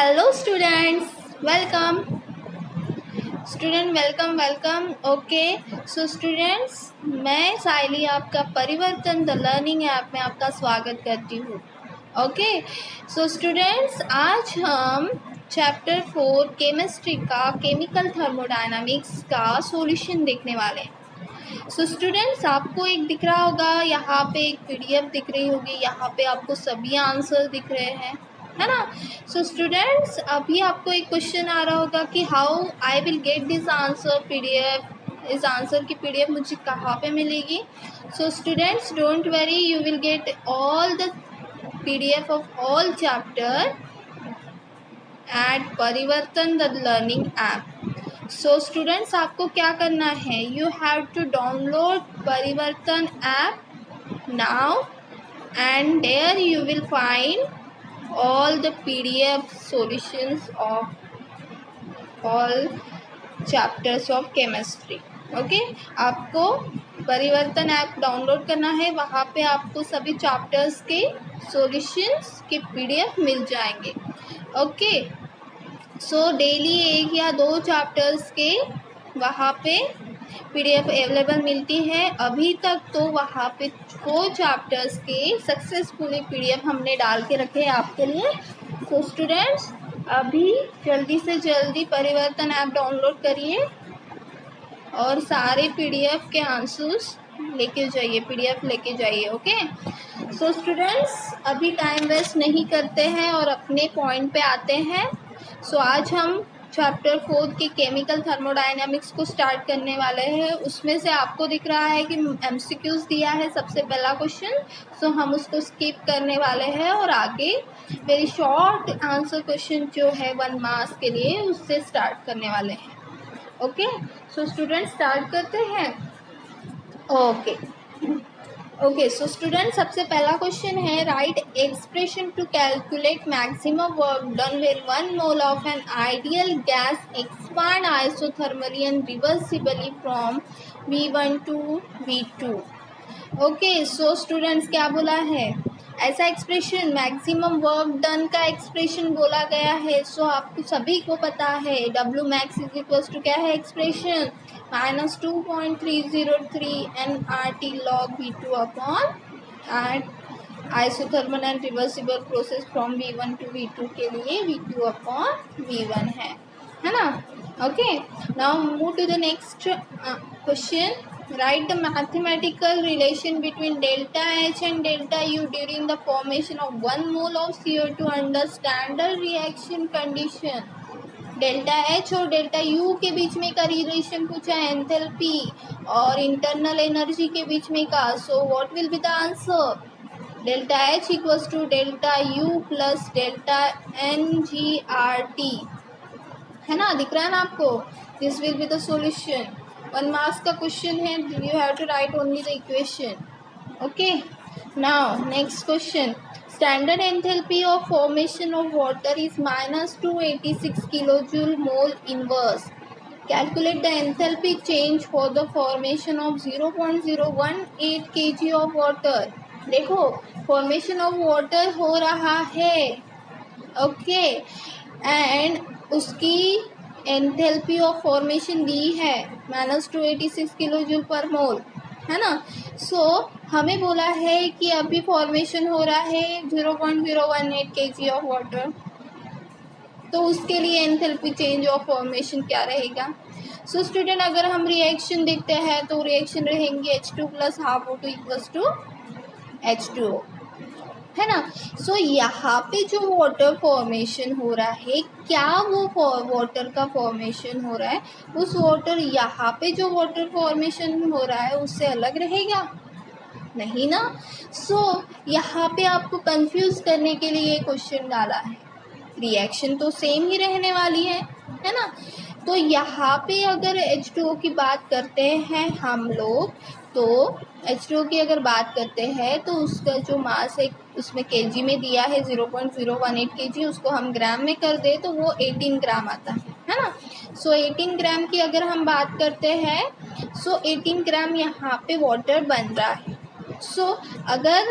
Hello students, welcome. Welcome. Okay, so students, मैं साइली आपका परिवर्तन द लर्निंग ऐप में आपका स्वागत करती हूँ। ओके, सो स्टूडेंट्स, आज हम चैप्टर 4 केमिस्ट्री का केमिकल थर्मोडायनामिक्स का सॉल्यूशन देखने वाले हैं। सो स्टूडेंट्स, आपको एक दिख रहा होगा, यहाँ पे एक पीडीएफ दिख रही होगी, यहाँ पे आपको सभी आंसर दिख रहे हैं, है ना। सो स्टूडेंट्स, अभी आपको एक क्वेश्चन आ रहा होगा कि how I will get this answer PDF, इस आंसर की पीडीएफ मुझे कहाँ पे मिलेगी। So students, don't worry, you will get all the PDF of all chapter at Parivartan the learning app. So students, आपको क्या करना है, you have to download Parivartan app now and there you will find all the PDF solutions of all chapters of chemistry. Okay, आपको परिवर्तन app download करना है, वहाँ पे आपको सभी चैप्टर्स के सॉल्यूशंस के PDF मिल जाएंगे। ओके, सो डेली 1 या 2 चैप्टर्स के वहाँ पे पीडीएफ अवेलेबल मिलती है। अभी तक तो वहाँ पे 4 चैप्टर्स के सक्सेसफुली पीडीएफ हमने डाल के रखे हैं आपके लिए। सो स्टूडेंट्स, अभी जल्दी से जल्दी परिवर्तन ऐप डाउनलोड करिए और सारे पीडीएफ के आंसर्स लेके जाइए, पीडीएफ लेके जाइए। ओके, सो स्टूडेंट्स, अभी टाइम वेस्ट नहीं करते हैं और अपने पॉइंट पे आते हैं। सो आज हम चैप्टर 4 के केमिकल थर्मोडायनामिक्स को स्टार्ट करने वाले हैं। उसमें से आपको दिख रहा है कि एमसीक्यूज दिया है सबसे पहला क्वेश्चन, सो हम उसको स्किप करने वाले हैं और आगे वेरी शॉर्ट आंसर क्वेश्चन जो है 1 मार्क्स के लिए उससे स्टार्ट करने वाले हैं। ओके, सो स्टूडेंट स्टार्ट करते हैं। ओके, सो स्टूडेंट, सबसे पहला क्वेश्चन है, write expression to calculate maximum work done when 1 mole of an ideal gas expand isothermally and reversibly from V1 to V2। Okay, so students, क्या बोला है, ऐसा expression maximum work done का expression बोला गया है। सो आपको सभी को पता है W max is equal to क्या है expression, -2.303 nRT log V2 upon at isothermal and reversible process from V1 to V2 के लिए V2 अपॉन V1 है ना। Okay, now move to the next question. Write the mathematical relation between delta H and delta U during the formation of 1 mole of CO2 under standard reaction condition। Delta H और delta U के बीच में का relation पूछा है, enthalpy और internal energy के बीच में का। So what will be the answer, delta H equals to delta U plus delta NGRT, है ना, दिख रहा है ना आपको। This will be the solution. 1 marks का क्वेश्चन है, you have to write only the equation. Okay, now next question, standard enthalpy of formation of water is -286 kilojoule mole inverse. Calculate the enthalpy change for the formation of 0.018 kg of water. देखो, formation of water हो रहा है, okay, and उसकी enthalpy of formation दी है -286 kilojoule per मोल, है ना। सो हमें बोला है कि अभी फॉर्मेशन हो रहा है 0.018 kg ऑफ वाटर, तो उसके लिए एंथैल्पी चेंज ऑफ फॉर्मेशन क्या रहेगा। सो स्टूडेंट, अगर हम रिएक्शन देखते हैं तो रिएक्शन रहेंगे H2 plus half O2 equals to H2O, है ना। सो यहाँ पे जो वाटर फॉर्मेशन हो रहा है, क्या वो वाटर का फॉर्मेशन हो रहा है, उस वाटर यहाँ पे जो वाटर फॉर्मेशन हो रहा है उससे अलग रहेगा, नहीं ना। सो यहाँ पे आपको कंफ्यूज करने के लिए क्वेश्चन डाला है, रिएक्शन तो सेम ही रहने वाली है ना। तो यहाँ पे अगर H2O की बात करते हैं हम लोग, तो H2O की अगर बात करते हैं तो उसका जो मास है उसमें केजी में दिया है 0.018 kg, उसको हम ग्राम में कर दे तो वो 18 ग्राम आता है ना। सो 18 ग्राम की अगर हम बात करते हैं, सो 18 ग्राम यहाँ पे वाटर बन रहा है। सो अगर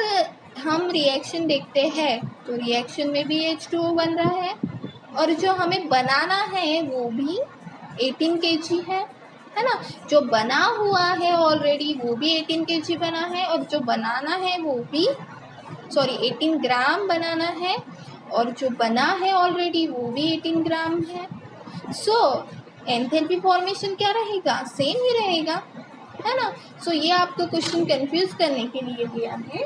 हम रिएक्शन देखते हैं तो रिएक्शन में भी H2O बन रहा है, और जो हमें बनाना है वो भी 18 kg है ना। जो बना हुआ है ऑलरेडी वो भी 18 kg बना है, और जो बनाना है वो भी 18 ग्राम बनाना है, और जो बना है ऑलरेडी वो भी 18 ग्राम है। सो एंथैल्पी फॉर्मेशन क्या रहेगा, सेम ही रहेगा, है ना। सो ये आपको क्वेश्चन कंफ्यूज करने के लिए दिया है।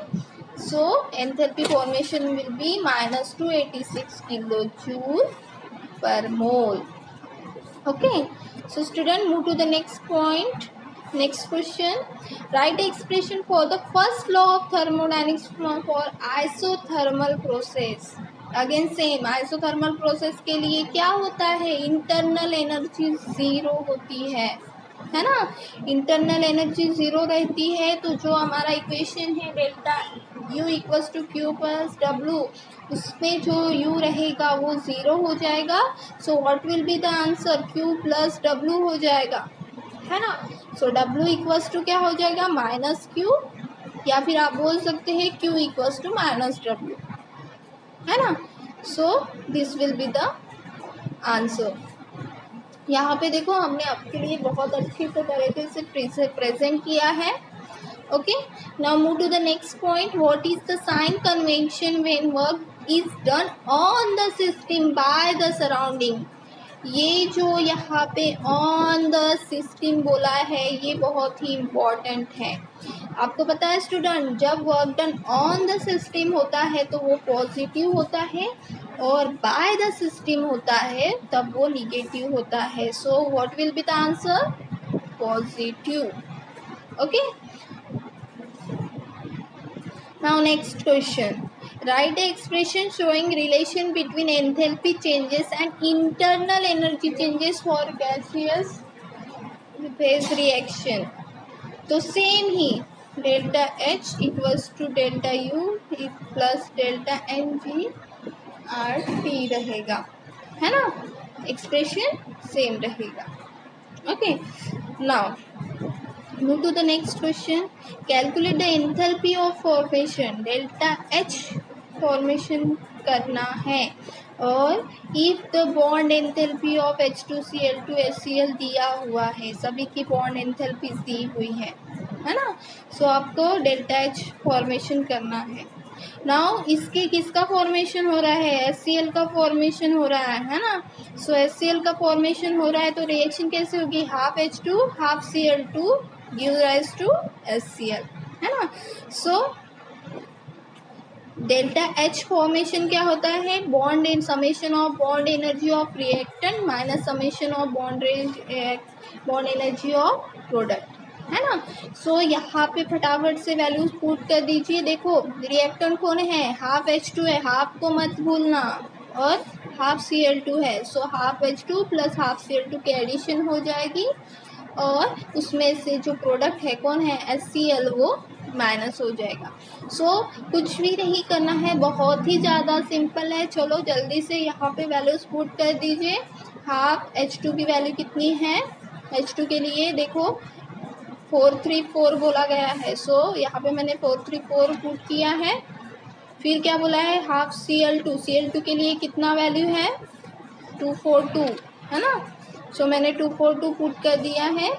So enthalpy formation will be -286 kilojoule per mole. Okay, so student, move to the next point. Next question, write the expression for the first law of thermodynamics for isothermal process. Again same, isothermal process के लिए क्या होता है, internal energy zero होती है ना। Internal energy zero रहती है, तो जो हमारा इक्वेशन है delta U equals to Q plus W, उसमें जो U रहेगा वो ज़ीरो हो जाएगा। So what will be the answer, Q plus W हो जाएगा, है ना। सो W इक्वल्स टू क्या हो जाएगा, -Q, या फिर आप बोल सकते हैं Q इक्वल्स टू -W, है ना। So this will be the answer. यहाँ पे देखो हमने आपके लिए बहुत अच्छी तरीके से प्रेजेंट किया है। Okay, now move to the next point, what is the sign convention when work is done on the system by the surrounding. ये जो यहाँ पे ऑन द सिस्टम बोला है ये बहुत ही इम्पॉर्टेंट है। आपको पता है स्टूडेंट, जब work done on the system होता है तो वो पॉजिटिव होता है, और बाय द सिस्टम होता है तब वो निगेटिव होता है। सो what will be the answer, positive. Okay, now next question, write the expression showing relation between enthalpy changes and internal energy changes for gaseous phase reaction। तो सेम ही delta H equals to delta U plus delta NG RT रहेगा, है ना। Expression same रहेगा। Okay, now move to the next question, calculate the enthalpy of formation, delta H formation करना है, और if the bond enthalpy of H2Cl2 HCl दिया हुआ है, सभी की बॉन्ड एंथैल्पीज दी हुई है ना। सो आपको डेल्टा H फॉर्मेशन करना है। नाउ इसके किसका फॉर्मेशन हो रहा है, HCl का फॉर्मेशन हो रहा है ना। सो HCl का फॉर्मेशन हो रहा है तो रिएक्शन कैसे होगी, half H2 half Cl2 give rise to HCl, है ना। सो डेल्टा H फॉर्मेशन क्या होता है, bond in summation of bond energy of reactant minus summation of bond energy of product, है ना। सो यहाँ पे फटाफट से वैल्यूज पुट कर दीजिए। देखो रिएक्टेंट कौन है, हाफ H2 है, हाफ को मत भूलना, और हाफ Cl2 है। So half H2 plus half Cl2 की एडिशन हो जाएगी, और उसमें से जो प्रोडक्ट है कौन है, HCl, वो माइनस हो जाएगा। सो कुछ भी नहीं करना है, बहुत ही ज़्यादा सिंपल है। चलो जल्दी से यहाँ पे वैल्यूज पुट कर दीजिए। हाफ H2 की वैल्यू कितनी है, H2 के लिए देखो 434 बोला गया है। सो यहाँ पे मैंने 434 पुट किया है। फिर क्या बोला है, हाफ Cl2 के लिए कितना वैल्यू है, 242, है ना। सो मैंने 242 पुट कर दिया है,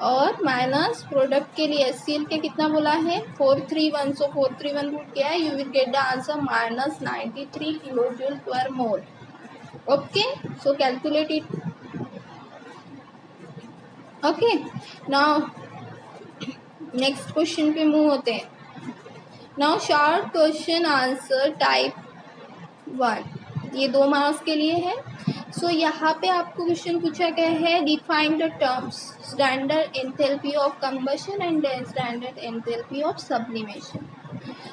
और माइनस प्रोडक्ट के लिए HCl के कितना बोला है, 431। सो 431 पुट किया है, you will get the answer -93 kilojoule per mole. Okay, so calculate it. Okay, now next question पे मूव होते हैं। Now short question answer type 1, ये 2 मार्क्स के लिए है। सो यहाँ पे आपको क्वेश्चन पूछा गया है, define the terms standard enthalpy of combustion and standard enthalpy of sublimation.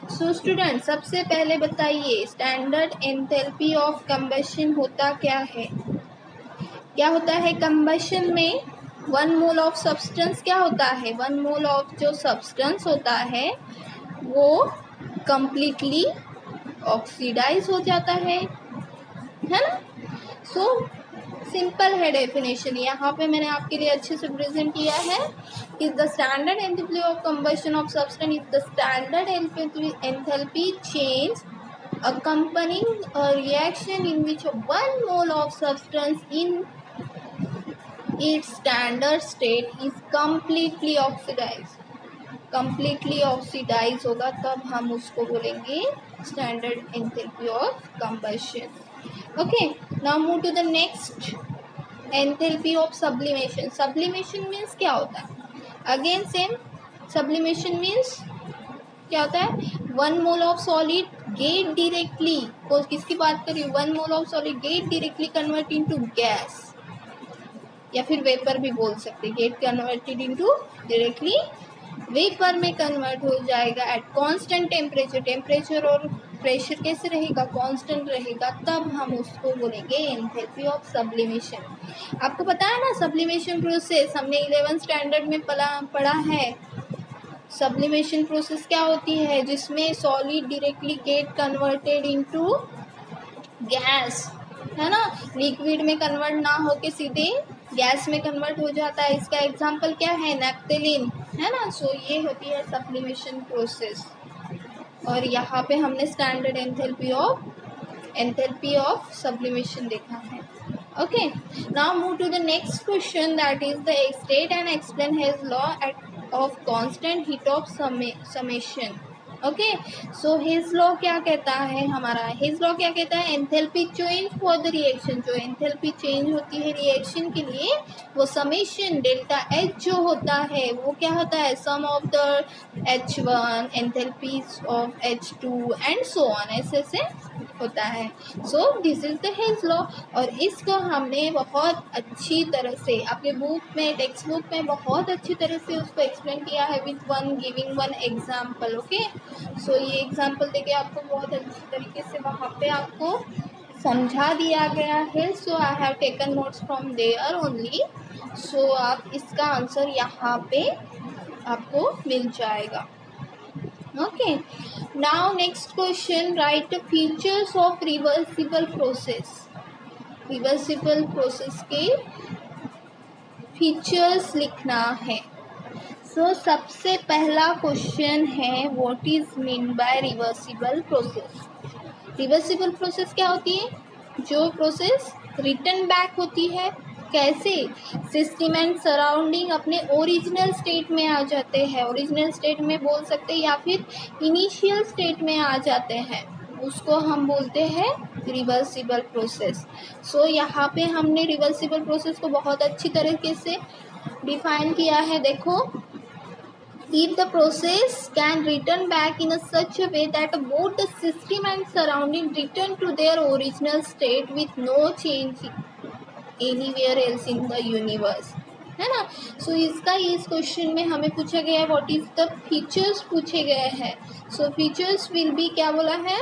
So student, सबसे पहले बताइए स्टैंडर्ड एंथैल्पी ऑफ कंबशन होता क्या है। क्या होता है कंबशन में, 1 मोल ऑफ सब्सटेंस क्या होता है, 1 मोल ऑफ जो सब्सटेंस होता है वो कंप्लीटली ऑक्सीडाइज हो जाता है ना। सो सिंपल है डेफिनेशन, यहाँ पे मैंने आपके लिए अच्छे से प्रेजेंट किया है। Is the standard enthalpy of combustion of substance is the standard enthalpy change accompanying a reaction in which 1 mole of substance in its standard state is completely oxidized. completely oxidize होगा तब हम उसको बोलेंगे standard enthalpy of combustion. Okay, now move to the next, enthalpy of sublimation. Sublimation means क्या होता है? Again same, sublimation means क्या होता है? 1 mole of solid get directly, को किसकी बात कर रही हूँ? 1 mole of solid get directly convert into gas, या फिर वेपर भी बोल सकते. Get converted into directly vapour में कन्वर्ट हो जाएगा एट कांस्टेंट टेम्परेचर. टेम्परेचर और प्रेशर कैसे रहेगा? कांस्टेंट रहेगा, तब हम उसको बोलेंगे एंथैल्पी ऑफ सब्लिमेशन. आपको पता है ना सब्लिमेशन प्रोसेस, हमने 11th स्टैंडर्ड में पढ़ा है. सब्लिमेशन प्रोसेस क्या होती है? जिसमें solid directly get converted into gas, है ना, लिक्विड में कन्वर्ट ना होके सीधे गैस में कन्वर्ट हो जाता है. इसका एग्जांपल क्या है? नैप्थेलिन, है ना. सो ये होती है सब्लिमेशन प्रोसेस. और यहाँ पे हमने स्टैंडर्ड एंथैल्पी ऑफ सब्लिमेशन देखा है. Okay, now move to the next question, that is the state and explain Hess's law of constant heat of summation. Okay, so Hess's law क्या कहता है हमारा? हिज लॉ क्या कहता है? Enthalpy change for the reaction. जो enthalpy change होती है रिएक्शन के लिए, वो समेशन डेल्टा एच जो होता है वो क्या होता है? Sum of the H1 enthalpies of H2 and so on, ऐसे से होता है. So this is the Hess law. और इसको हमने बहुत अच्छी तरह से आपके बुक में, टेक्स्ट बुक में बहुत अच्छी तरह से उसको एक्सप्लेन किया है with giving one example. Okay, so ये एग्जाम्पल देके आपको बहुत अच्छी तरीके से वहाँ पे आपको समझा दिया गया है. So I have taken notes from there only. सो आप इसका आंसर यहाँ पे आपको मिल जाएगा. Okay, now next question, write features of reversible process. Reversible process के फीचर्स लिखना है. सो सबसे पहला क्वेश्चन है, what is mean by reversible process. Reversible process क्या होती है? जो प्रोसेस रिटर्न बैक होती है. कैसे? सिस्टम एंड सराउंडिंग अपने ओरिजिनल स्टेट में आ जाते हैं. ओरिजिनल स्टेट में बोल सकते हैं या फिर इनिशियल स्टेट में आ जाते हैं, उसको हम बोलते हैं रिवर्सिबल प्रोसेस. सो यहाँ पे हमने रिवर्सिबल प्रोसेस को बहुत अच्छी तरीके से डिफाइन किया है. देखो, if the process can return back in a such a way that both the system and surrounding return to their original state with no change anywhere else in the universe, है ना. सो इसका इस question में हमें पूछा गया है what is the features पूछे गए हैं. सो फीचर्स विल बी, क्या बोला है?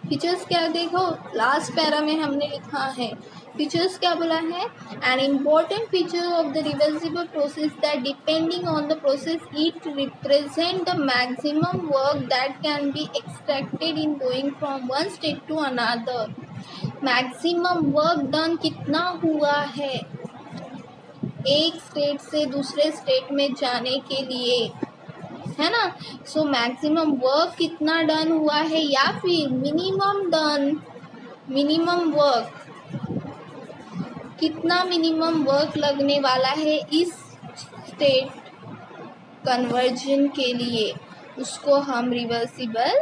फीचर्स क्या? देखो लास्ट पैरा में हमने लिखा है. फीचर्स क्या बोला है? An important feature of the reversible process that depending on the process it represent the maximum work that can be extracted in going from one state to another. Maximum work done कितना हुआ है एक state से दूसरे state में जाने के लिए, है ना. सो मैक्सिमम वर्क कितना डन हुआ है, या फिर मिनिमम वर्क, कितना मिनिमम वर्क लगने वाला है इस स्टेट कन्वर्जन के लिए, उसको हम रिवर्सिबल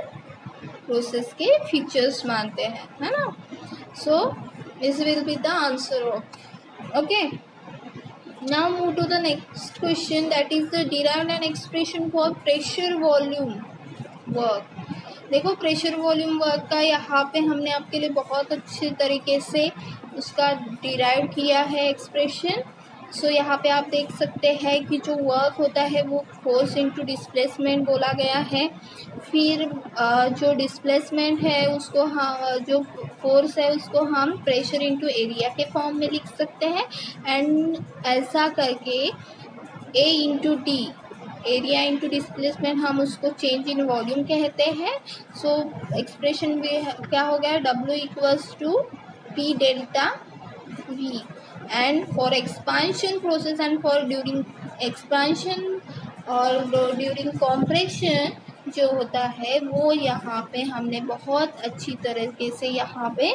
प्रोसेस के फीचर्स मानते हैं, है ना. So this will be the answer of. Okay, now move to the next question, that is the derived an expression for pressure volume work. देखो प्रेशर वॉल्यूम वर्क का यहाँ पे हमने आपके लिए बहुत अच्छे तरीके से उसका डिराइव किया है एक्सप्रेशन. सो यहाँ पे आप देख सकते हैं कि जो वर्क होता है वो फोर्स इनटू डिस्प्लेसमेंट बोला गया है. फिर जो डिस्प्लेसमेंट है उसको हम, जो फोर्स है उसको हम प्रेशर इनटू एरिया के फॉर्म में लिख सकते हैं. एंड ऐसा करके A into D, area into displacement, हम उसको चेंज इन वॉल्यूम कहते हैं. सो एक्सप्रेशन भी क्या हो गया? W equals to P delta V. And for expansion process and for during expansion और ड्यूरिंग कॉम्प्रेशन जो होता है वो यहाँ पे हमने बहुत अच्छी तरीके से यहाँ पे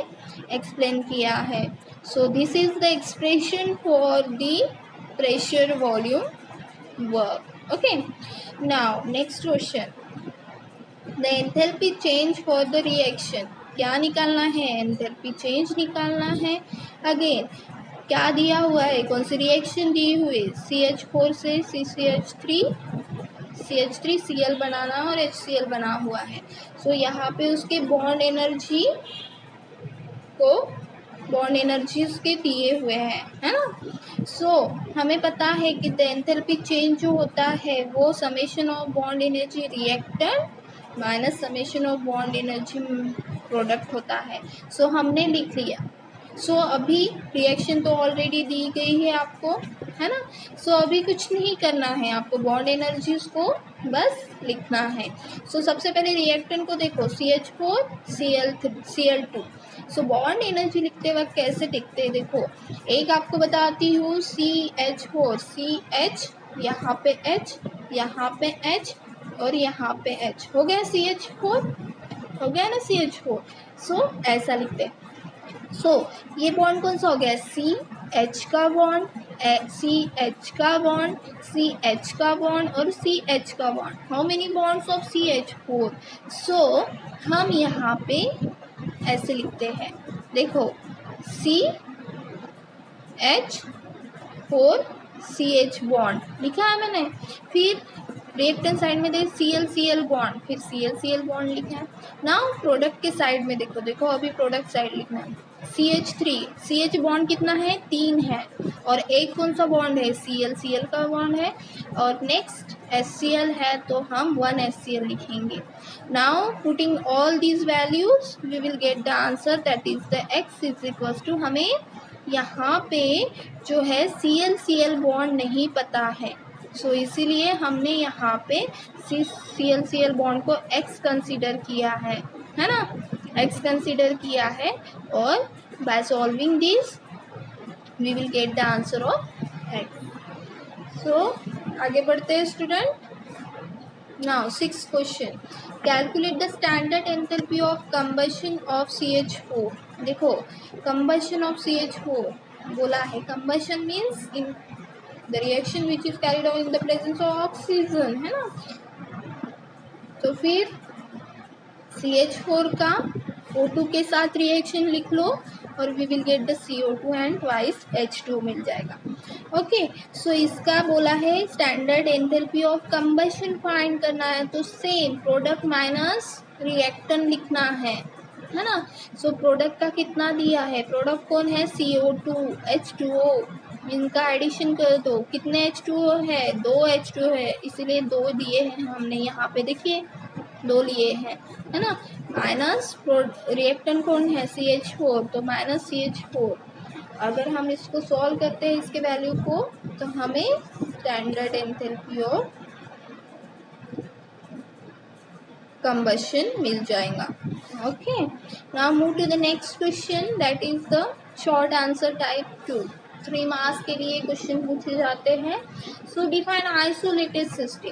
एक्सप्लेन किया है. So this is the expression for the pressure volume work. Okay, now next question. The enthalpy change for the reaction. क्या निकालना है? एंथैल्पी चेंज निकालना है. अगेन क्या दिया हुआ है? कौन सी रिएक्शन दी हुई? CH4 से CH3 Cl बनाना और HCl बना हुआ है. सो यहाँ पे उसके बॉन्ड एनर्जी उसके दिए हुए हैं, है ना. सो हमें पता है कि द एंथैल्पी चेंज जो होता है वो summation of bond energy reactant minus summation of bond energy product होता है. सो हमने लिख लिया. सो अभी रिएक्शन तो ऑलरेडी दी गई है आपको, है ना. सो अभी कुछ नहीं करना है आपको, बॉन्ड एनर्जीज को बस लिखना है. सो सबसे पहले रिएक्टेंट को देखो, CH4 Cl2. So bond energy लिखते वक्त कैसे लिखते हैं देखो, एक आपको बताती हूँ, CH4 CH, यहाँ पे H, यहाँ पे H और यहाँ पे H. हो गया CH4, हो गया ना CH4. सो ऐसा लिखते हैं. सो ये बॉन्ड कौन सा हो गया? CH का बॉन्ड, CH का बॉन्ड, CH का बॉन्ड और CH का bond. How many bonds of CH4? सो हम यहाँ पे ऐसे लिखते हैं, देखो CH4 CH बॉन्ड लिखा है मैंने. फिर रिएक्टेंट साइड में देखो Cl बॉन्ड, फिर Cl बॉन्ड लिखा है. नाउ प्रोडक्ट के साइड में देखो अभी प्रोडक्ट साइड लिखना है. CH3 CH बॉन्ड कितना है? 3 है. और एक कौन सा बॉन्ड है? Cl का बॉन्ड है. और नेक्स्ट HCl है, तो हम 1 HCl लिखेंगे. Now putting all these values we will get the answer, that is the X is equal to, हमें यहाँ पे जो है Cl बॉन्ड नहीं पता है. सो इसीलिए हमने यहाँ पे Cl बॉन्ड को X कंसीडर किया है ना, X कंसीडर किया है. और by solving this we will get the answer of X. So आगे बढ़ते हैं student. Now 6th question. Calculate the standard enthalpy of combustion of CH4. देखो कंबशन ऑफ CH4 बोला है. Combustion means in the reaction which is carried out in the presence of oxygen, है ना. तो फिर CH4 का O2 के साथ रिएक्शन लिख लो और we will get the CO2 and twice H2 मिल जाएगा. ओके, सो इसका बोला है standard enthalpy of combustion find करना है. तो सेम प्रोडक्ट माइनस रिएक्टेंट लिखना है ना. सो प्रोडक्ट का कितना दिया है? प्रोडक्ट कौन है? CO2 H2O. इनका एडिशन कर दो. कितने H2O है? 2 H2O है, इसीलिए 2 दिए हैं हमने यहाँ पे. देखिए 2 लिए हैं, है ना. माइनस रिएक्टेंट कौन है? CH4, तो माइनस CH4. अगर हम इसको सॉल्व करते हैं इसके वैल्यू को, तो हमें स्टैंडर्ड एंथैल्पी ऑफ कंबशन मिल जाएगा. Okay, now move to the next question, that is the short answer type 2. 3 marks के लिए क्वेश्चन पूछे जाते हैं. So define isolated system.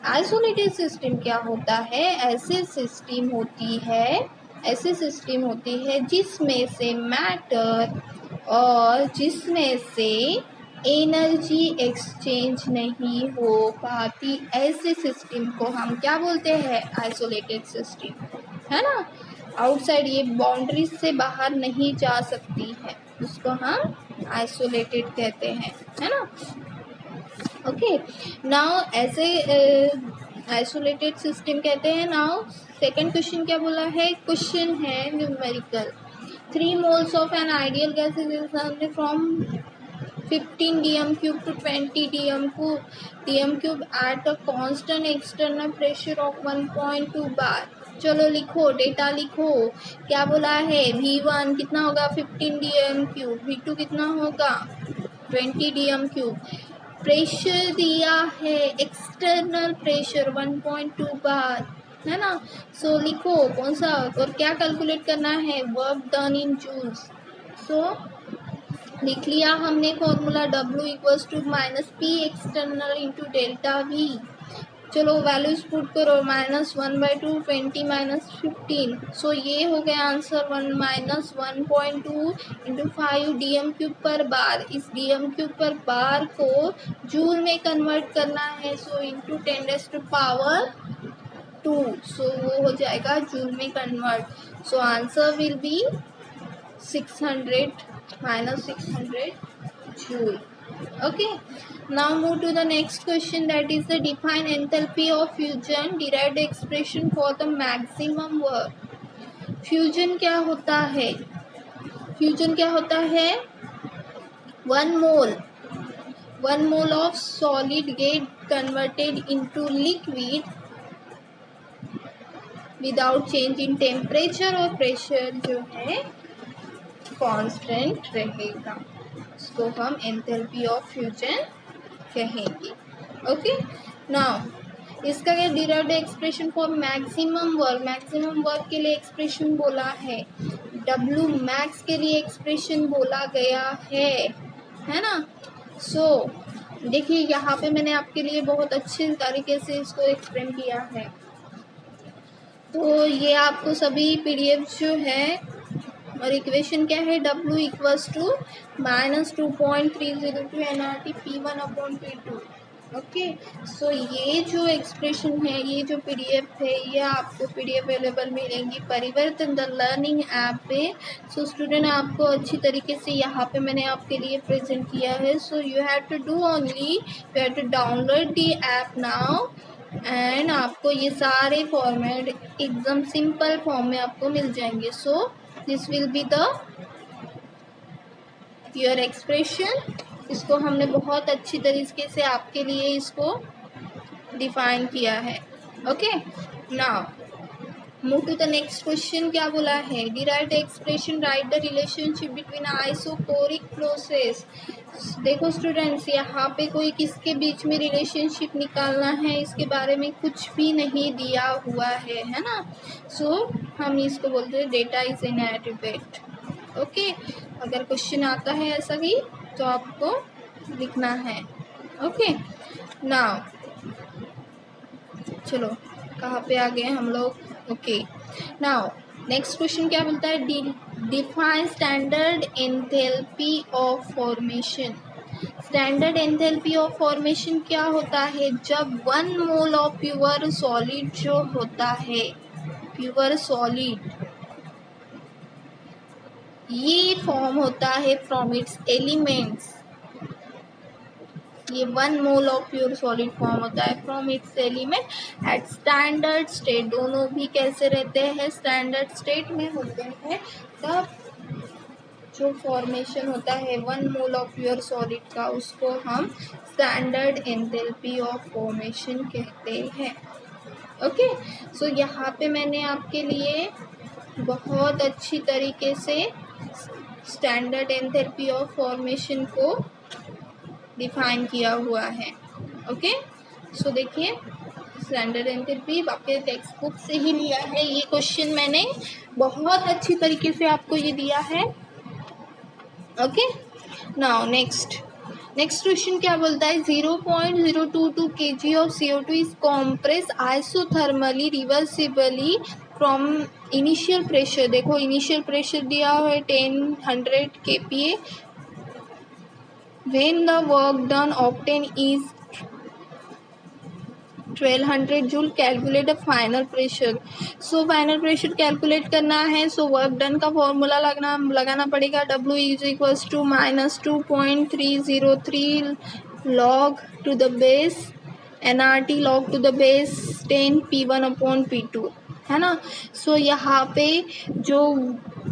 Isolated system क्या होता है? ऐसे सिस्टम होती है जिसमें से मैटर और जिसमें से एनर्जी एक्सचेंज नहीं हो पाती. ऐसे सिस्टम को हम क्या बोलते हैं? आइसोलेटेड सिस्टम, है ना. आउटसाइड ये बाउंड्रीज से बाहर नहीं जा सकती है, उसको हम आइसोलेटेड कहते हैं, है ना. ओके, नाउ ऐसे आइसोलेटेड सिस्टम कहते हैं. नाउ सेकंड क्वेश्चन क्या बोला है? क्वेश्चन है numerical. 3 moles of an ideal gas is expanded from 15 dm³ to 20 dm³ at a constant external pressure of 1.2 bar. चलो लिखो, डेटा लिखो. क्या बोला है? V1 कितना होगा? 15 dm³. V2 कितना होगा? 20 dm³. प्रेशर दिया है एक्सटर्नल प्रेशर 1.2 बार, है ना. सो लिखो कौन सा और क्या कैलकुलेट करना है? Work done in joules. So लिख लिया हमने formula W equals to -P external into delta V. चलो वैल्यूज पुट करो, -1/2 20 -15, सो ये हो गया आंसर 1 -1.2 × 5 DM³ पर बार। इस DM³ पर बार को जूल में कन्वर्ट करना है, सो इंटू 10⁻², सो वो हो जाएगा जूल में convert. So answer will be 600 -600 joule. Okay, now move to the next question, that is the define enthalpy of fusion, derive the expression for the maximum work। Fusion क्या होता है? Fusion क्या होता है? 1 mole of solid get converted into liquid without change in temperature और pressure जो है constant रहेगा, इसको हम एंथैल्पी ऑफ फ्यूजन कहेंगे। ओके, नाउ इसका क्या derived expression for maximum work. Maximum work के लिए एक्सप्रेशन बोला है, डब्ल्यू मैक्स के लिए एक्सप्रेशन बोला गया है ना। सो देखिए यहाँ पे मैंने आपके लिए बहुत अच्छे तरीके से इसको एक्सप्लेन किया है, तो ये आपको सभी पीडीएफ जो है और इक्वेशन क्या है, W = -2.302 nRT P1/P2। Okay, so ये जो एक्सप्रेशन है, ये जो पीडीएफ है, ये आपको पीडीएफ अवेलेबल मिलेंगी परिवर्तन द लर्निंग ऐप पे। सो स्टूडेंट आपको अच्छी तरीके से यहाँ पे मैंने आपके लिए प्रेजेंट किया है। So you have to do only, you have to download the app now and आपको ये सारे फॉर्मेट एकदम सिंपल फॉर्म में आपको मिल जाएंगे। सो this will be the your expression. इसको हमने बहुत अच्छी तरीके से आपके लिए इसको डिफाइन किया है। Okay, now move to the next question. क्या बोला है, derive the expression, write the relationship between isochoric process. देखो स्टूडेंट्स, यहाँ पे कोई किसके बीच में रिलेशनशिप निकालना है, इसके बारे में कुछ भी नहीं दिया हुआ है ना। सो हम इसको बोलते हैं डेटा इज इनएडिक्वेट। ओके, अगर क्वेश्चन आता है ऐसा ही तो आपको लिखना है। ओके, नाउ चलो कहाँ पे आ गए हम लोग। ओके, नाउ नेक्स्ट क्वेश्चन क्या बोलता है, define standard enthalpy of formation. Standard enthalpy of formation क्या होता है, जब 1 मोल ऑफ प्योर सॉलिड जो होता है, प्योर सॉलिड ये फॉर्म होता है फ्रॉम इट्स एलिमेंट्स। ये 1 mole of pure solid form होता है from its element at standard state. दोनों भी कैसे रहते हैं, स्टैंडर्ड स्टेट में होते हैं। तब जो फॉर्मेशन होता है 1 मोल ऑफ प्योर सॉलिड का, उसको हम स्टैंडर्ड एंथैल्पी ऑफ फॉर्मेशन कहते हैं। ओके, सो यहाँ पे मैंने आपके लिए बहुत अच्छी तरीके से स्टैंडर्ड एंथैल्पी ऑफ फॉर्मेशन को डिफाइन किया हुआ है। ओके, सो देखिए स्टैंडर्ड एंथैल्पी आपके टेक्स्ट बुक से ही लिया है, ये क्वेश्चन मैंने बहुत अच्छी तरीके से आपको ये दिया है। ओके, नाउ नेक्स्ट क्वेश्चन क्या बोलता है, 0.022 kg of CO2 is compress isothermally reversibly from initial pressure. देखो इनिशियल प्रेशर दिया हुआ है 1000 kPa। when the work done obtained is 1200 joule, calculate the final pressure। so final pressure calculate करना है, so work done का formula लगाना पड़ेगा, W = -2.303 log to the base nRT log to the base 10 P1/P2 है ना। सो यहाँ पे जो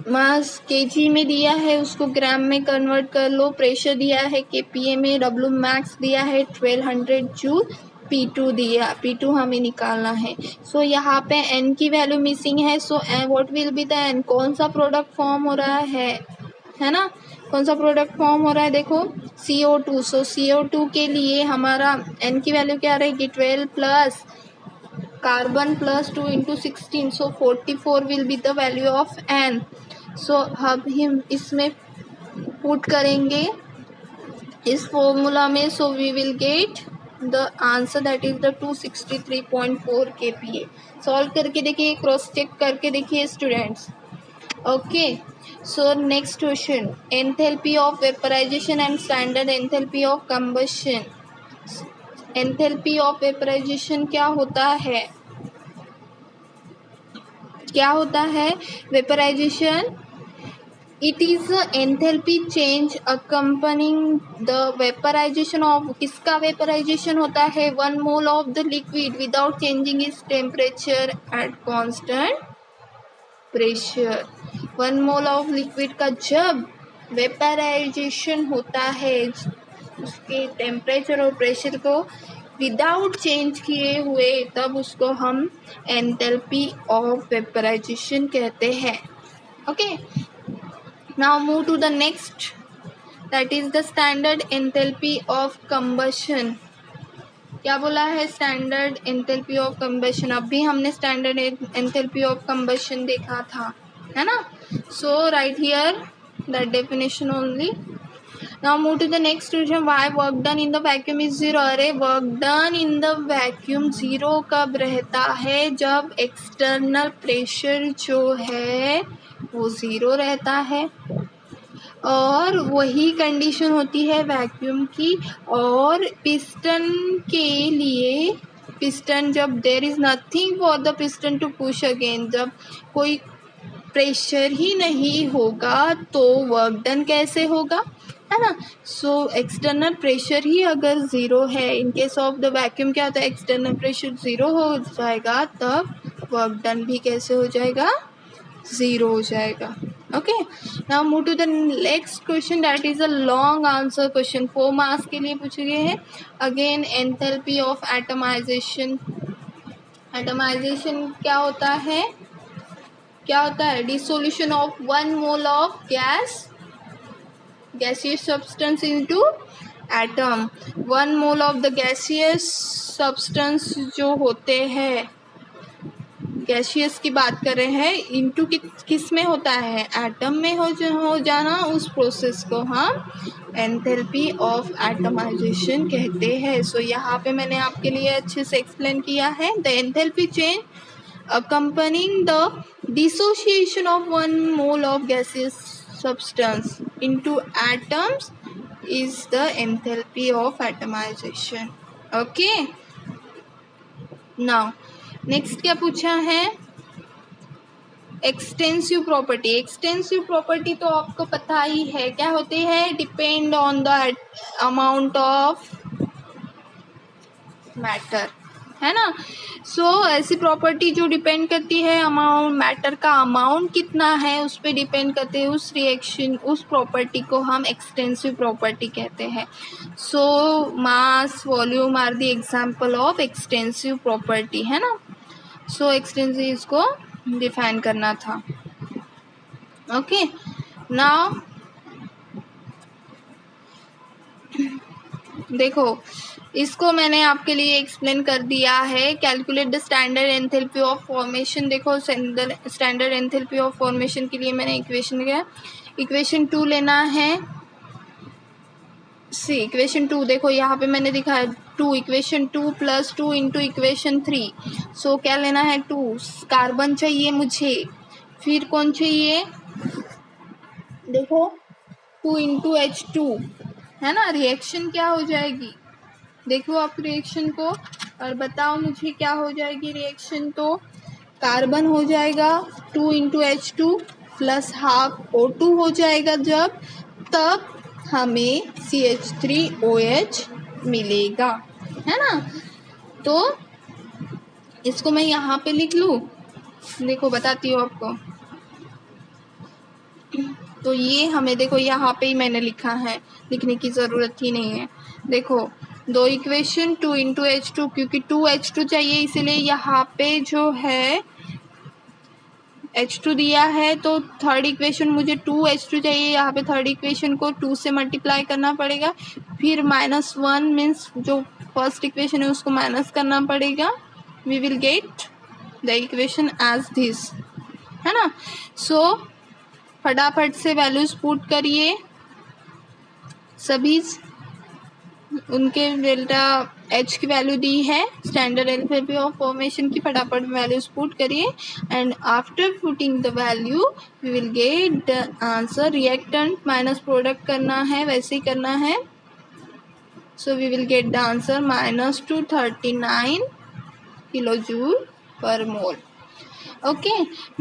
मास केजी में दिया है उसको ग्राम में कन्वर्ट कर लो, प्रेशर दिया है केपीए में, डब्ल्यू मैक्स दिया है 1200 जूल, P2 हमें निकालना है। सो यहाँ पे N की वैल्यू मिसिंग है, सो what will be the N, कौन सा प्रोडक्ट फॉर्म हो रहा है ना, कौन सा प्रोडक्ट फॉर्म हो रहा है, देखो CO2। सो CO2 के लिए हमारा N की वैल्यू क्या रहेगी, 12 plus carbon plus 2 × 16, so 44 will be the value of N। So अब हम इसमें पुट करेंगे इस फॉर्मूला में, so we will get the answer that is the 263.4 kPa। Solve करके देखिए, क्रॉस चेक करके देखिए students. Okay, so next question, enthalpy of vaporization and standard enthalpy of combustion. Enthalpy of vaporization क्या होता है? क्या होता है vaporization? It is enthalpy change accompanying the vaporization of, किसका वेपराइजेशन होता है? 1 mole of the liquid without changing its temperature at constant pressure. 1 mole of liquid का जब वेपराइजेशन होता है, उसके टेम्परेचर और प्रेशर को विदाउट चेंज किए हुए, तब उसको हम एंथैल्पी ऑफ वेपराइजेशन कहते हैं। Okay, now move to the next, that is the standard enthalpy of combustion। क्या बोला है? Standard enthalpy of combustion. अभी हमने स्टैंडर्ड एंथैल्पी ऑफ कंबशन देखा था, है ना? So write here that definition only. Now move to the next question, why work done in the vacuum is zero. अरे work done in the vacuum zero कब रहता है? जब एक्सटर्नल प्रेशर जो है वो ज़ीरो रहता है, और वही कंडीशन होती है वैक्यूम की। और पिस्टन के लिए, पिस्टन जब there is nothing for the piston to push again, जब कोई प्रेशर ही नहीं होगा तो वर्क डन कैसे होगा, है ना? सो एक्सटर्नल प्रेशर ही अगर ज़ीरो है, in case of the vacuum क्या होता है? एक्सटर्नल प्रेशर ज़ीरो हो जाएगा, तब वर्क डन भी कैसे हो जाएगा? ज़ीरो हो जाएगा। Okay, now move to the next question, that is a long answer question, 4 marks के लिए पूछे गए हैं। Again enthalpy of atomization. Atomization क्या होता है? क्या होता है? Dissolution of 1 mole of gaseous substance into atom। 1 mole of the gaseous substance जो होते हैं, गैसियस की बात कर रहे हैं, इनटू किस में होता है? एटम में हो जाना, उस प्रोसेस को हम एंथैल्पी ऑफ एटमाइजेशन कहते हैं। सो यहाँ पे मैंने आपके लिए अच्छे से एक्सप्लेन किया है। The enthalpy change accompanying the dissociation of 1 mole of gaseous substance into atoms is the enthalpy of atomization. Okay, now next क्या पूछा है? Extensive property. एक्सटेंसिव प्रॉपर्टी तो आपको पता ही है क्या होती है? Depend on the amount of matter, है ना? सो ऐसी प्रॉपर्टी जो डिपेंड करती है अमाउंट, मैटर का अमाउंट कितना है उस पर डिपेंड करते हैं, उस रिएक्शन, उस प्रॉपर्टी को हम एक्सटेंसिव प्रॉपर्टी कहते हैं। So mass, volume are the example of extensive property, है ना? सो एक्सटेंसिव इसको डिफाइन करना था। ओके, नाउ देखो, इसको मैंने आपके लिए एक्सप्लेन कर दिया है। Calculate the standard enthalpy of formation. देखो, स्टैंडर्ड एंथैल्पी ऑफ फॉर्मेशन के लिए मैंने इक्वेशन लिया, इक्वेशन 2 लेना है। सी इक्वेशन 2 देखो यहाँ पे मैंने दिखा है 2, इक्वेशन 2 + 2 इंटू इक्वेशन 3। सो क्या लेना है? 2 कार्बन चाहिए मुझे, फिर कौन चाहिए? देखो 2 इंटू H2, है ना? रिएक्शन क्या हो जाएगी? देखो आप रिएक्शन को और बताओ मुझे क्या हो जाएगी रिएक्शन। तो कार्बन हो जाएगा 2 into H2 plus half O2 हो जाएगा, जब तब हमें CH3OH मिलेगा, है ना? तो इसको मैं यहाँ पे लिख लूँ, देखो बताती हूँ आपको। तो ये हमें देखो यहाँ पे ही मैंने लिखा है, लिखने की ज़रूरत ही नहीं है। देखो 2 इक्वेशन 2 इंटू H2, क्योंकि 2 H2 चाहिए इसीलिए यहाँ पे जो है H2 दिया है, तो थर्ड इक्वेशन मुझे 2 H2 चाहिए, यहाँ पे थर्ड इक्वेशन को 2 से मल्टीप्लाई करना पड़ेगा, फिर -1 मीन्स जो फर्स्ट इक्वेशन है उसको माइनस करना पड़ेगा। We will get the equation as this, है ना? सो फटाफट से वैल्यूज पुट करिए सभी। उनके डेल्टा एच की वैल्यू दी है, स्टैंडर्ड एंथैल्पी ऑफ फॉर्मेशन की फटाफट वैल्यूज पुट करिए and after putting the value we will get the answer. Reactant minus product करना है, वैसे ही करना है. So we will get the answer -239 kilojoule per mole. Okay,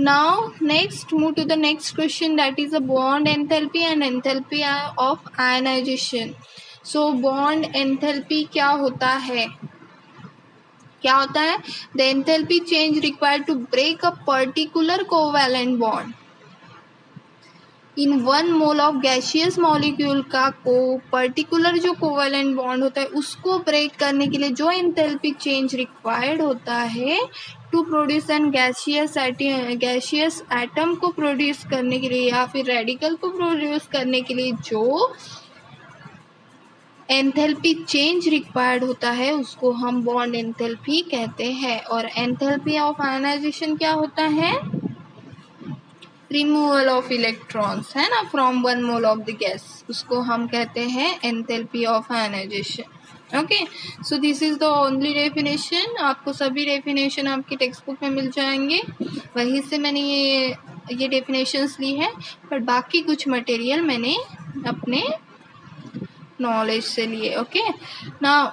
now next move to the next question, that is a bond enthalpy and enthalpy of ionization. So bond enthalpy क्या होता है? The enthalpy change required to break a particular covalent bond in 1 mole of gaseous molecule का particular जो covalent bond होता है उसको break करने के लिए जो एंथैल्पी चेंज रिक्वायर्ड होता है to produce an gaseous atom को प्रोड्यूस करने के लिए या फिर रेडिकल को प्रोड्यूस करने के लिए जो एंथैल्पी चेंज रिक्वायर्ड होता है उसको हम बॉन्ड एंथैल्पी कहते हैं. और एंथैल्पी ऑफ आयनाइजेशन क्या होता है? रिमूवल ऑफ इलेक्ट्रॉन्स, है ना, from 1 mole of the gas, उसको हम कहते हैं enthalpy of ionization. Okay, so this is the only definition. आपको सभी डेफिनेशन आपकी टेक्स्ट बुक में मिल जाएंगे, वहीं से मैंने ये डेफिनेशंस ली है, पर बाकी कुछ मटेरियल मैंने अपने नॉलेज से लिए. ओके, नाउ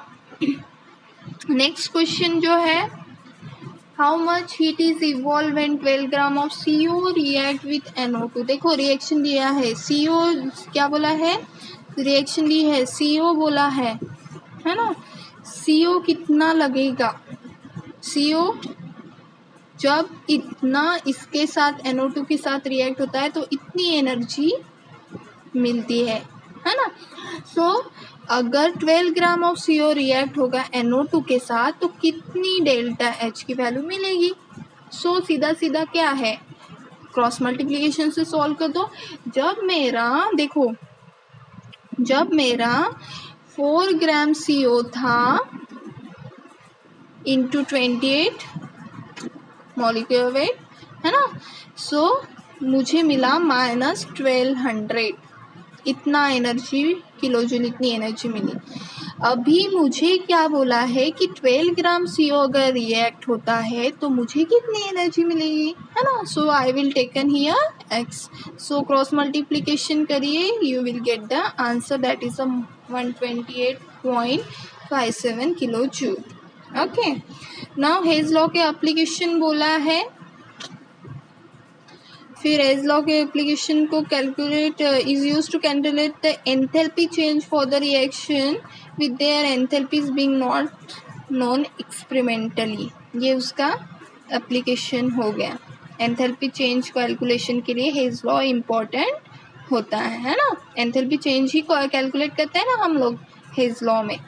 नेक्स्ट क्वेश्चन जो है, how much heat is evolve when 12 gram of CO react with NO2. देखो रिएक्शन दिया है, CO क्या बोला है, रिएक्शन दी है, CO बोला है ना. CO कितना लगेगा? CO जब इतना इसके साथ NO2 के साथ रिएक्ट होता है तो इतनी एनर्जी मिलती है ना. सो अगर 12 ग्राम ऑफ CO रिएक्ट होगा NO2 के साथ तो कितनी डेल्टा H की वैल्यू मिलेगी? सो सीधा सीधा क्या है, क्रॉस मल्टीप्लिकेशन से सॉल्व कर दो. जब मेरा 4 ग्राम CO था इंटू 28 मॉलिक्यूलर वेट, है ना, सो मुझे मिला -1200. इतना एनर्जी किलोजूल, इतनी एनर्जी मिली. अभी मुझे क्या बोला है कि 12 ग्राम CO अगर रिएक्ट होता है तो मुझे कितनी एनर्जी मिलेगी, है ना. So I will taken here x. So cross multiplication करिए, you will get the answer that is 128.57 kilojoule. Okay, now Hess law के एप्लीकेशन बोला है. फिर हेज लॉ के एप्लीकेशन को calculate is use to calculate the enthalpy change for the reaction with their enthalpies being not known experimentally. ये उसका application हो गया. एंथैल्पी चेंज कैलकुलेशन के लिए हेज लॉ इम्पोर्टेंट होता है ना. एंथैल्पी चेंज ही कैलकुलेट करते हैं ना हम लोग हेज लॉ में.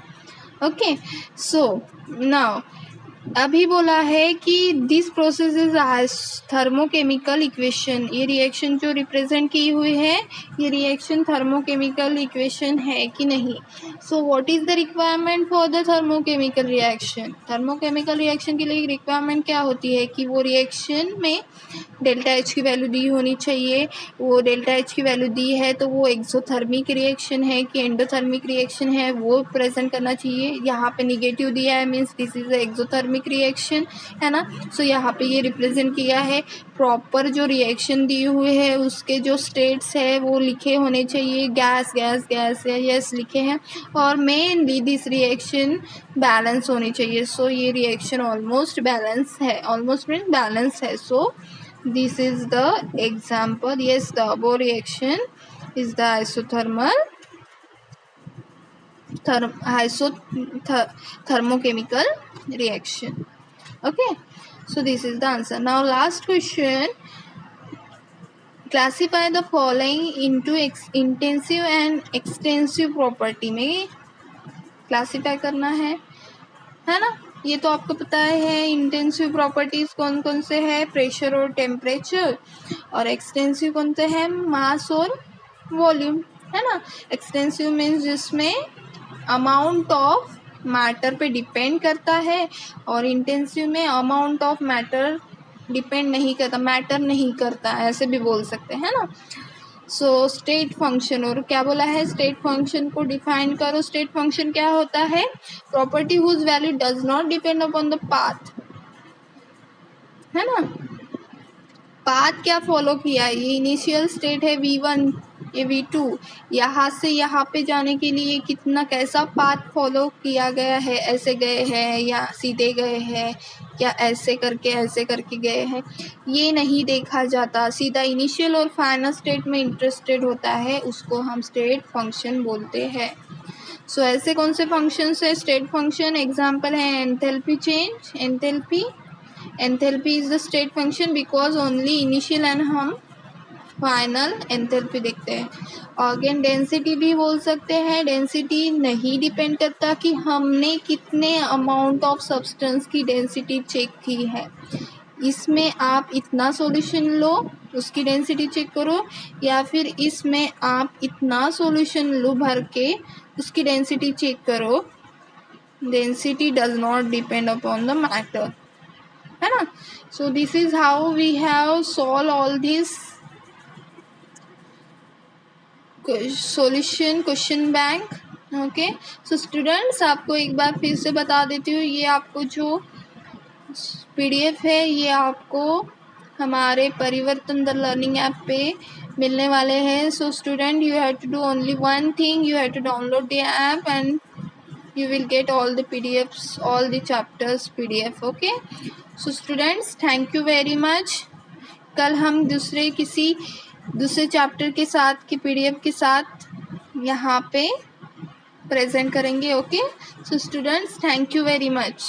ओके, सो नाउ अभी बोला है कि this process is thermochemical equation. ये रिएक्शन जो रिप्रेजेंट की हुई है ये रिएक्शन थर्मोकेमिकल इक्वेशन है कि नहीं. So what is the requirement for the thermochemical reaction? Thermochemical reaction के लिए रिक्वायरमेंट क्या होती है कि वो रिएक्शन में डेल्टा H की वैल्यू दी होनी चाहिए. वो डेल्टा H की वैल्यू दी है तो वो एक्सोथर्मिक रिएक्शन है कि एंडोथर्मिक रिएक्शन है वो प्रेजेंट करना चाहिए. यहाँ पे निगेटिव दिया है, means this is exothermic reaction, है ना. सो यहाँ पे ये रिप्रेजेंट किया है. प्रॉपर जो रिएक्शन दी हुई है उसके जो स्टेट्स है वो लिखे होने चाहिए, गैस गैस गैस यस लिखे हैं. और मेनली दिस रिएक्शन बैलेंस होनी चाहिए. सो ये रिएक्शन ऑलमोस्ट बैलेंस है, ऑलमोस्ट मीन बैलेंस है. सो this is the example. Yes, the above reaction is the thermochemical reaction. Okay, so this is the answer. Now last question, classify the following into intensive and extensive property. में classify करना है ना. ये तो आपको पता है इंटेंसिव प्रॉपर्टीज कौन कौन से है, प्रेशर और टेम्परेचर. और एक्सटेंसिव कौन से है, मास और वॉल्यूम, है ना. एक्सटेंसिव मीन्स जिसमें अमाउंट ऑफ मैटर पे डिपेंड करता है और इंटेंसिव में अमाउंट ऑफ मैटर डिपेंड नहीं करता, मैटर नहीं करता, ऐसे भी बोल सकते हैं ना. सो स्टेट फंक्शन, और क्या बोला है, स्टेट फंक्शन को डिफाइन करो। स्टेट फंक्शन क्या होता है, property whose value does not depend upon the path, है ना। पाथ क्या फॉलो किया, ये इनिशियल स्टेट है v1, ये v2, यहाँ से यहाँ पे जाने के लिए कितना कैसा पाथ फॉलो किया गया है, ऐसे गए हैं या सीधे गए हैं या ऐसे करके गए हैं, ये नहीं देखा जाता। सीधा इनिशियल और फाइनल स्टेट में इंटरेस्टेड होता है, उसको हम स्टेट फंक्शन बोलते हैं। सो ऐसे कौन से फंक्शन है स्टेट फंक्शन, एग्जाम्पल है enthalpy change, enthalpy is the state function because only initial and हम फाइनल एंथैल्पी देखते हैं। ऑर्गेन डेंसिटी भी बोल सकते हैं, डेंसिटी नहीं डिपेंड करता कि हमने कितने अमाउंट ऑफ सब्सटेंस की डेंसिटी चेक की है, इसमें आप इतना सॉल्यूशन लो उसकी डेंसिटी चेक करो, या फिर इसमें आप इतना सॉल्यूशन लो भर के उसकी डेंसिटी चेक करो, density does not depend upon the matter, है ना। So this is how we have solve all this solution question bank. Okay, so students आपको एक बार फिर से बता देती हूँ, ये आपको जो पीडीएफ है ये आपको हमारे परिवर्तन द लर्निंग ऐप पे मिलने वाले हैं। So student you have to do only one thing, you have to download the app and you will get all the PDFs, all the chapters PDF. Okay, so students thank you very much. कल हम दूसरे chapter के साथ की PDF के साथ यहाँ पे प्रेजेंट करेंगे. Okay, so students thank you very much.